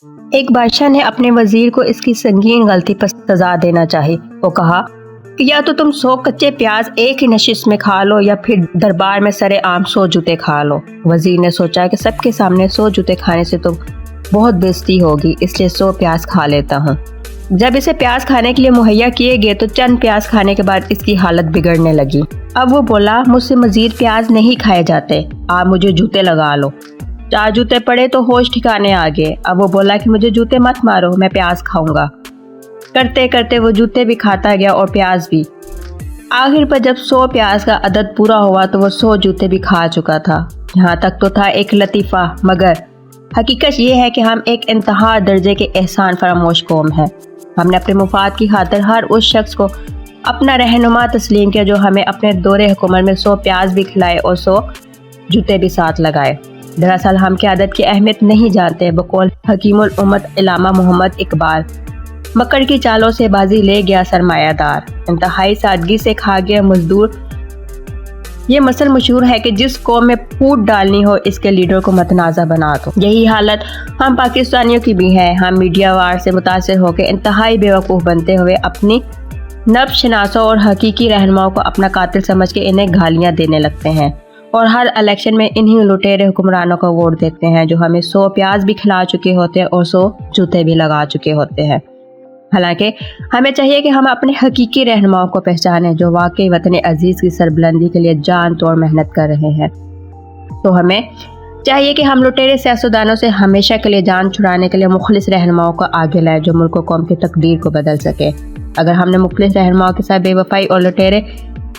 ایک بادشاہ نے اپنے وزیر کو اس کی سنگین غلطی پر سزا دینا چاہی۔ وہ کہا کہ یا تو تم 100 کچے پیاز ایک ہی نشست میں کھا لو یا پھر دربار میں سرے عام 100 جوتے کھا لو۔ وزیر نے سوچا کہ سب کے سامنے 100 جوتے کھانے سے تو بہت بےعزتی ہوگی، اس لیے 100 پیاز کھا لیتا ہوں۔ جب اسے پیاز کھانے کے لیے مہیا کیے گئے تو چند پیاز کھانے کے بعد اس کی حالت بگڑنے لگی۔ اب وہ بولا مجھ سے مزید پیاز نہیں کھائے جاتے، آپ مجھے جوتے لگا لو۔ 4 جوتے پڑے تو ہوش ٹھکانے آ گئے۔ اب وہ بولا کہ مجھے جوتے مت مارو، میں پیاز کھاؤں گا۔ کرتے کرتے وہ جوتے بھی کھاتا گیا اور پیاز بھی۔ آخر پر جب 100 پیاز کا عدد پورا ہوا تو وہ 100 جوتے بھی کھا چکا تھا۔ یہاں تک تو تھا ایک لطیفہ، مگر حقیقت یہ ہے کہ ہم ایک انتہا درجے کے احسان فراموش قوم ہیں۔ ہم نے اپنے مفاد کی خاطر ہر اس شخص کو اپنا رہنما تسلیم کیا جو ہمیں اپنے دور حکومت میں 100 پیاز بھی کھلائے اور 100 جوتے بھی ساتھ لگائے۔ دراصل ہم قیادت کی اہمیت نہیں جانتے۔ بقول حکیم الامت علامہ محمد اقبال، مکر کی چالوں سے بازی لے گیا سرمایہ دار، انتہائی سادگی سے کھا گیا مزدور۔ یہ مثل مشہور ہے کہ جس قوم میں پھوٹ ڈالنی ہو اس کے لیڈر کو متنازع بنا دو۔ یہی حالت ہم پاکستانیوں کی بھی ہے۔ ہم میڈیا وار سے متاثر ہو کے انتہائی بیوقوف بنتے ہوئے اپنی نبض شناسوں اور حقیقی رہنماؤں کو اپنا قاتل سمجھ کے انہیں گالیاں دینے لگتے ہیں، اور ہر الیکشن میں انہی لٹیرے حکمرانوں کو ووٹ دیتے ہیں جو ہمیں 100 پیاز بھی کھلا چکے ہوتے ہیں اور 100 جوتے بھی لگا چکے ہوتے ہیں۔ حالانکہ ہمیں چاہیے کہ ہم اپنے حقیقی رہنماؤں کو پہچانیں جو واقعی وطن عزیز کی سربلندی کے لیے جان توڑ محنت کر رہے ہیں۔ تو ہمیں چاہیے کہ ہم لٹیرے سیاستدانوں سے ہمیشہ کے لیے جان چھڑانے کے لیے مخلص رہنماؤں کو آگے لائیں جو ملک و قوم کی تقدیر کو بدل سکے۔ اگر ہم نے مخلص رہنماؤں کے ساتھ بے وفائی اور لٹیرے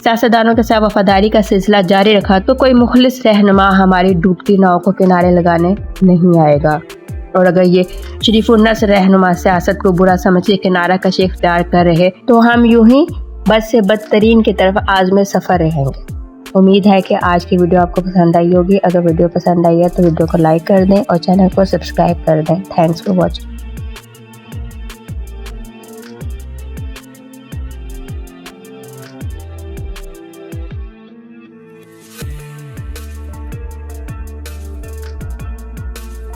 سیاستدانوں کے ساتھ وفاداری کا سلسلہ جاری رکھا تو کوئی مخلص رہنما ہماری ڈوبتی ناؤ کو کنارے لگانے نہیں آئے گا، اور اگر یہ شریف النصر رہنما سیاست کو برا سمجھ کے کنارہ کشی اختیار کر رہے تو ہم یوں ہی بد سے بدترین کی طرف عازم سفر رہیں گے۔ امید ہے کہ آج کی ویڈیو آپ کو پسند آئی ہوگی۔ اگر ویڈیو پسند آئی ہے تو ویڈیو کو لائک کر دیں اور چینل کو سبسکرائب کر دیں۔ Thanks for watching.